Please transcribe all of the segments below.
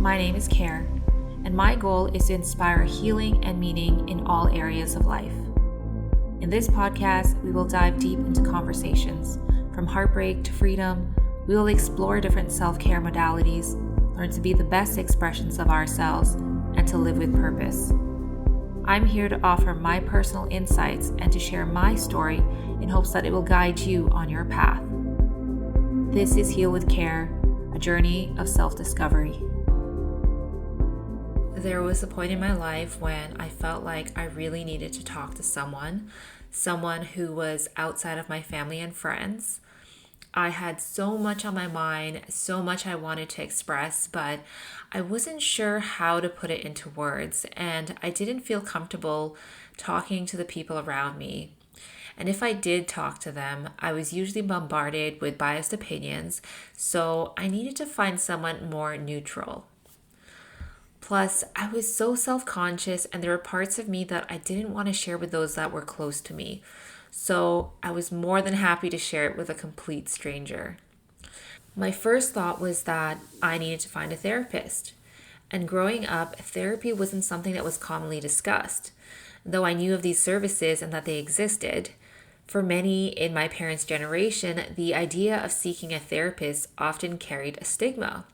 My name is Kerrie, and my goal is to inspire healing and meaning in all areas of life. In this podcast, we will dive deep into conversations. From heartbreak to freedom, we will explore different self-care modalities, learn to be the best expressions of ourselves, and to live with purpose. I'm here to offer my personal insights and to share my story in hopes that it will guide you on your path. This is Heal with Care, a journey of self-discovery. There was a point in my life when I felt like I really needed to talk to someone who was outside of my family and friends. I had so much on my mind, so much I wanted to express, but I wasn't sure how to put it into words, and I didn't feel comfortable talking to the people around me. And if I did talk to them, I was usually bombarded with biased opinions, so I needed to find someone more neutral. Plus, I was so self-conscious, and there were parts of me that I didn't want to share with those that were close to me. So I was more than happy to share it with a complete stranger. My first thought was that I needed to find a therapist. And growing up, therapy wasn't something that was commonly discussed. Though I knew of these services and that they existed, for many in my parents' generation, the idea of seeking a therapist often carried a stigma.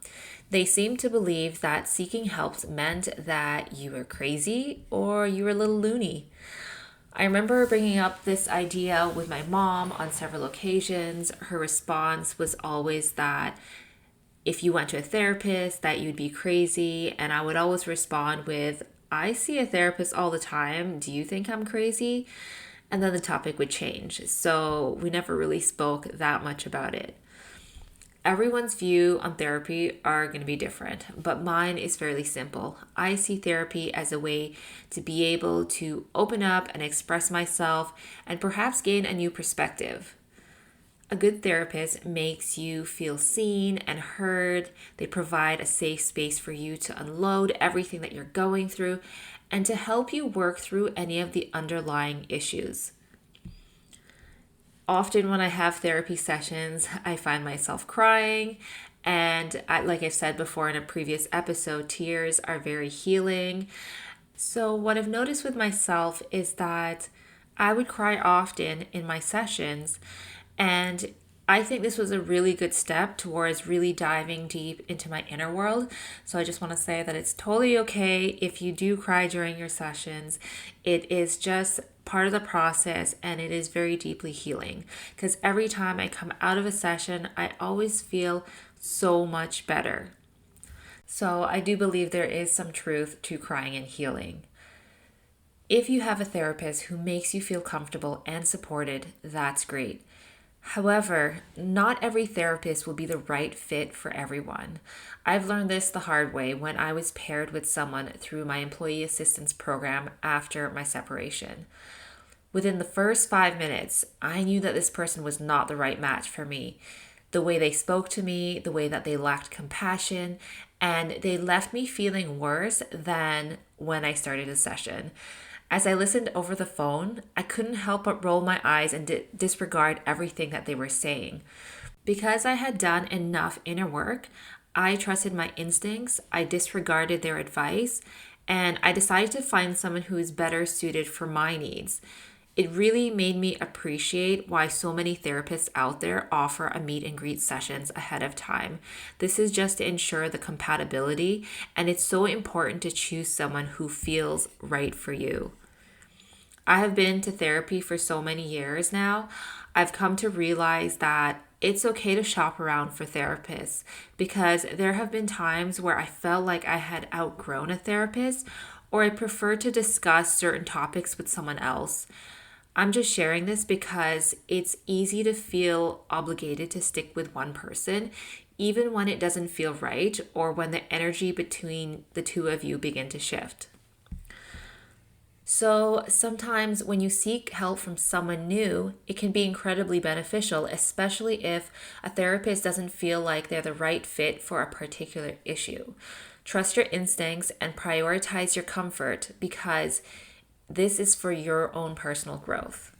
They seemed to believe that seeking help meant that you were crazy or you were a little loony. I remember bringing up this idea with my mom on several occasions. Her response was always that if you went to a therapist, that you'd be crazy. And I would always respond with, I see a therapist all the time. Do you think I'm crazy? And then the topic would change. So we never really spoke that much about it. Everyone's view on therapy are going to be different, but mine is fairly simple. I see therapy as a way to be able to open up and express myself and perhaps gain a new perspective. A good therapist makes you feel seen and heard. They provide a safe space for you to unload everything that you're going through and to help you work through any of the underlying issues. Often when I have therapy sessions, I find myself crying. And like I've said before in a previous episode, tears are very healing. So what I've noticed with myself is that I would cry often in my sessions. And I think this was a really good step towards really diving deep into my inner world. So I just want to say that it's totally okay if you do cry during your sessions. It is just part of the process, and it is very deeply healing, because every time I come out of a session, I always feel so much better. So I do believe there is some truth to crying and healing. If you have a therapist who makes you feel comfortable and supported, that's great. However, not every therapist will be the right fit for everyone. I've learned this the hard way when I was paired with someone through my employee assistance program after my separation. Within the first 5 minutes, I knew that this person was not the right match for me. The way they spoke to me, the way that they lacked compassion, and they left me feeling worse than when I started a session. As I listened over the phone, I couldn't help but roll my eyes and disregard everything that they were saying. Because I had done enough inner work, I trusted my instincts, I disregarded their advice, and I decided to find someone who is better suited for my needs. It really made me appreciate why so many therapists out there offer a meet and greet sessions ahead of time. This is just to ensure the compatibility, and it's so important to choose someone who feels right for you. I have been to therapy for so many years now. I've come to realize that it's okay to shop around for therapists, because there have been times where I felt like I had outgrown a therapist, or I preferred to discuss certain topics with someone else. I'm just sharing this because it's easy to feel obligated to stick with one person, even when it doesn't feel right or when the energy between the two of you begin to shift. So sometimes when you seek help from someone new, it can be incredibly beneficial, especially if a therapist doesn't feel like they're the right fit for a particular issue. Trust your instincts and prioritize your comfort, because this is for your own personal growth.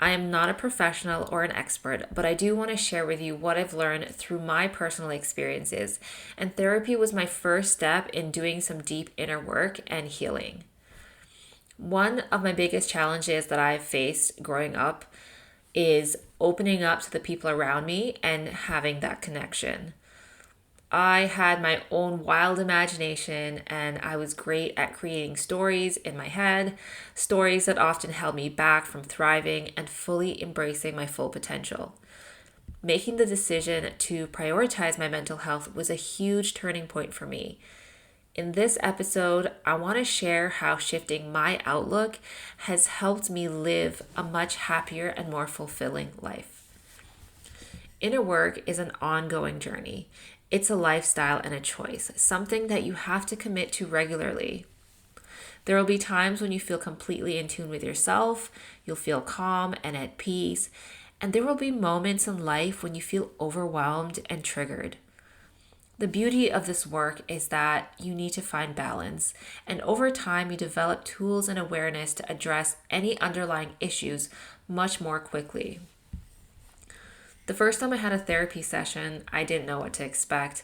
I am not a professional or an expert, but I do want to share with you what I've learned through my personal experiences. And therapy was my first step in doing some deep inner work and healing. One of my biggest challenges that I've faced growing up is opening up to the people around me and having that connection. I had my own wild imagination and I was great at creating stories in my head, stories that often held me back from thriving and fully embracing my full potential. Making the decision to prioritize my mental health was a huge turning point for me. In this episode, I want to share how shifting my outlook has helped me live a much happier and more fulfilling life. Inner work is an ongoing journey. It's a lifestyle and a choice, something that you have to commit to regularly. There will be times when you feel completely in tune with yourself, you'll feel calm and at peace, and there will be moments in life when you feel overwhelmed and triggered. The beauty of this work is that you need to find balance, and over time, you develop tools and awareness to address any underlying issues much more quickly. The first time I had a therapy session, I didn't know what to expect.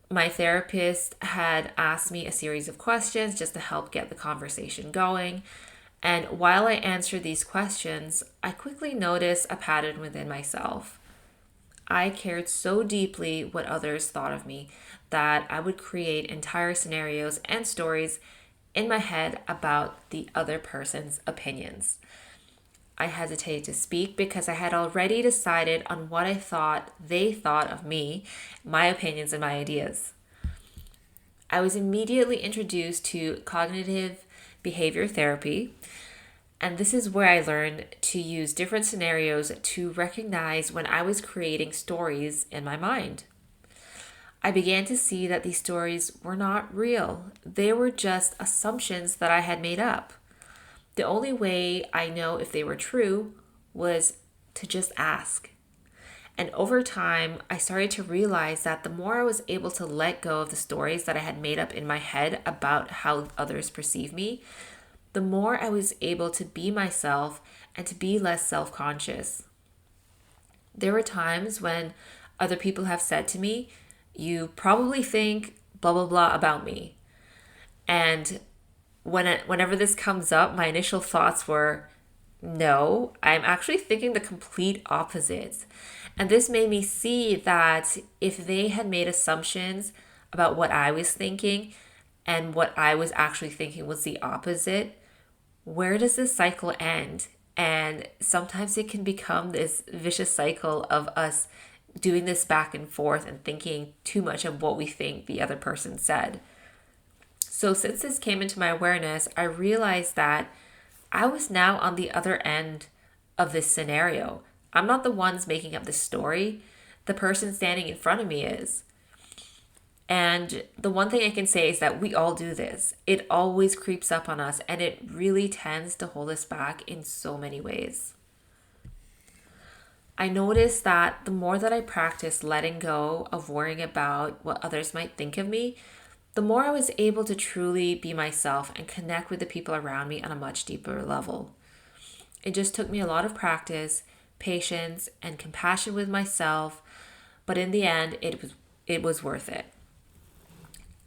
My therapist had asked me a series of questions just to help get the conversation going. And while I answered these questions, I quickly noticed a pattern within myself. I cared so deeply what others thought of me that I would create entire scenarios and stories in my head about the other person's opinions. I hesitated to speak because I had already decided on what I thought they thought of me, my opinions, and my ideas. I was immediately introduced to cognitive behavior therapy, and this is where I learned to use different scenarios to recognize when I was creating stories in my mind. I began to see that these stories were not real. They were just assumptions that I had made up. The only way I know if they were true was to just ask. And over time, I started to realize that the more I was able to let go of the stories that I had made up in my head about how others perceive me, the more I was able to be myself and to be less self-conscious. There were times when other people have said to me, "You probably think blah, blah, blah about me." And whenever this comes up, my initial thoughts were, no, I'm actually thinking the complete opposite. And this made me see that if they had made assumptions about what I was thinking and what I was actually thinking was the opposite, where does this cycle end? And sometimes it can become this vicious cycle of us doing this back and forth and thinking too much of what we think the other person said. So since this came into my awareness, I realized that I was now on the other end of this scenario. I'm not the ones making up this story. The person standing in front of me is. And the one thing I can say is that we all do this. It always creeps up on us and it really tends to hold us back in so many ways. I noticed that the more that I practiced letting go of worrying about what others might think of me, the more I was able to truly be myself and connect with the people around me on a much deeper level. It just took me a lot of practice, patience, and compassion with myself, but in the end, it was worth it.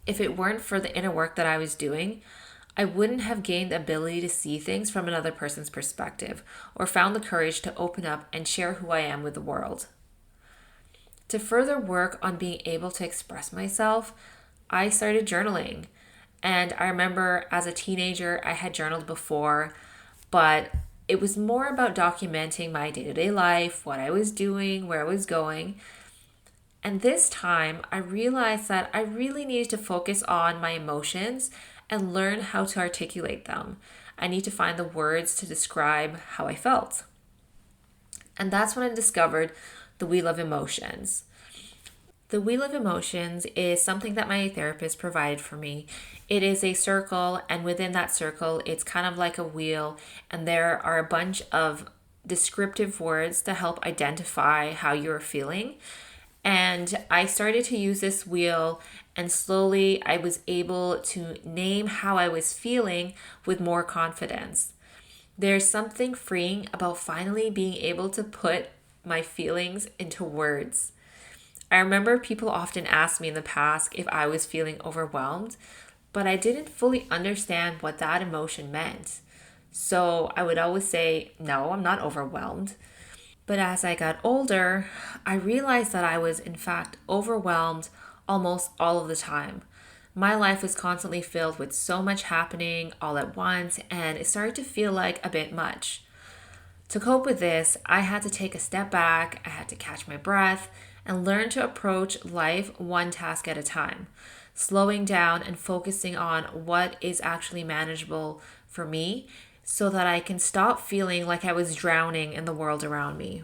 If it weren't for the inner work that I was doing, I wouldn't have gained the ability to see things from another person's perspective or found the courage to open up and share who I am with the world. To further work on being able to express myself, I started journaling. And I remember as a teenager, I had journaled before, but it was more about documenting my day-to-day life, what I was doing, where I was going. And this time, I realized that I really needed to focus on my emotions and learn how to articulate them. I need to find the words to describe how I felt. And that's when I discovered the Wheel of Emotions. The Wheel of Emotions is something that my therapist provided for me. It is a circle, and within that circle, it's kind of like a wheel, and there are a bunch of descriptive words to help identify how you're feeling. And I started to use this wheel, and slowly I was able to name how I was feeling with more confidence. There's something freeing about finally being able to put my feelings into words. I remember people often asked me in the past if I was feeling overwhelmed, but I didn't fully understand what that emotion meant. So I would always say, no, I'm not overwhelmed. But as I got older, I realized that I was, in fact, overwhelmed almost all of the time. My life was constantly filled with so much happening all at once, and it started to feel like a bit much. To cope with this, I had to take a step back, I had to catch my breath, and learn to approach life one task at a time, slowing down and focusing on what is actually manageable for me so that I can stop feeling like I was drowning in the world around me.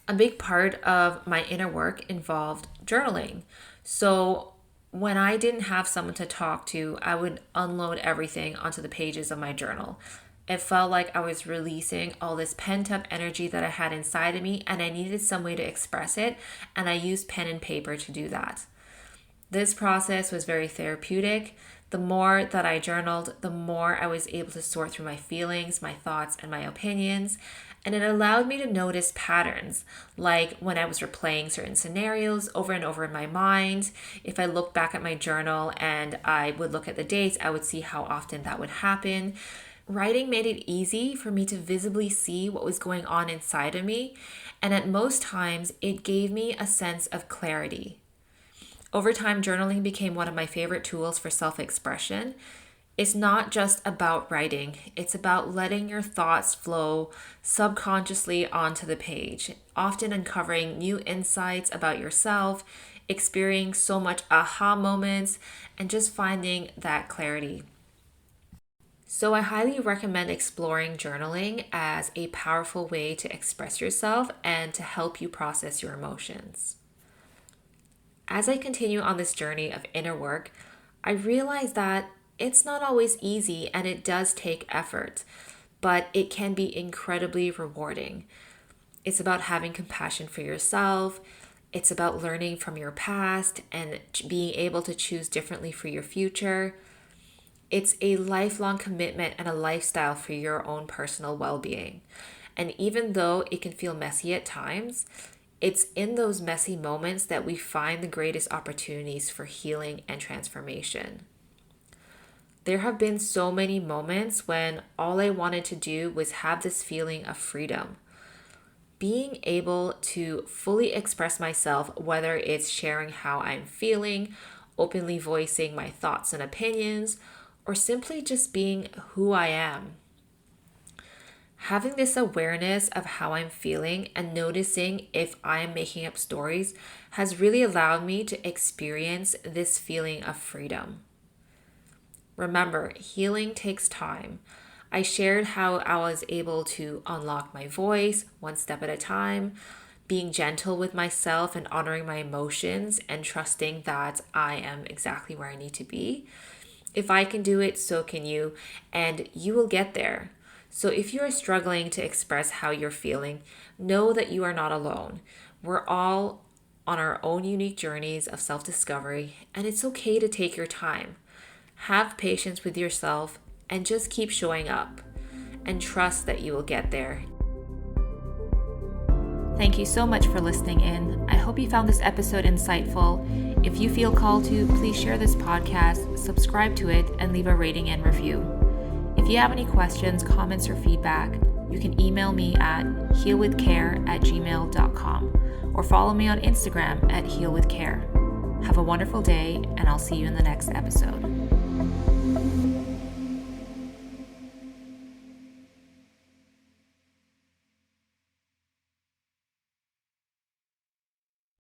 A big part of my inner work involved journaling. So when I didn't have someone to talk to, I would unload everything onto the pages of my journal. It felt like I was releasing all this pent up energy that I had inside of me, and I needed some way to express it, and I used pen and paper to do that. This process was very therapeutic. The more that I journaled, the more I was able to sort through my feelings, my thoughts, and my opinions. And it allowed me to notice patterns, like when I was replaying certain scenarios over and over in my mind. If I looked back at my journal and I would look at the dates, I would see how often that would happen. Writing made it easy for me to visibly see what was going on inside of me, and at most times, it gave me a sense of clarity. Over time, journaling became one of my favorite tools for self-expression. It's not just about writing, it's about letting your thoughts flow subconsciously onto the page, often uncovering new insights about yourself, experiencing so much aha moments, and just finding that clarity. So I highly recommend exploring journaling as a powerful way to express yourself and to help you process your emotions. As I continue on this journey of inner work, I realize that it's not always easy and it does take effort, but it can be incredibly rewarding. It's about having compassion for yourself. It's about learning from your past and being able to choose differently for your future. It's a lifelong commitment and a lifestyle for your own personal well-being. And even though it can feel messy at times, it's in those messy moments that we find the greatest opportunities for healing and transformation. There have been so many moments when all I wanted to do was have this feeling of freedom. Being able to fully express myself, whether it's sharing how I'm feeling, openly voicing my thoughts and opinions, or simply just being who I am. Having this awareness of how I'm feeling and noticing if I am making up stories has really allowed me to experience this feeling of freedom. Remember, healing takes time. I shared how I was able to unlock my voice one step at a time, being gentle with myself and honoring my emotions and trusting that I am exactly where I need to be. If I can do it, so can you, and you will get there. So if you are struggling to express how you're feeling, know that you are not alone. We're all on our own unique journeys of self-discovery, and it's okay to take your time. Have patience with yourself and just keep showing up and trust that you will get there. Thank you so much for listening in. I hope you found this episode insightful. If you feel called to, please share this podcast, subscribe to it, and leave a rating and review. If you have any questions, comments, or feedback, you can email me at healwithcare@gmail.com or follow me on Instagram at healwithcare. Have a wonderful day, and I'll see you in the next episode.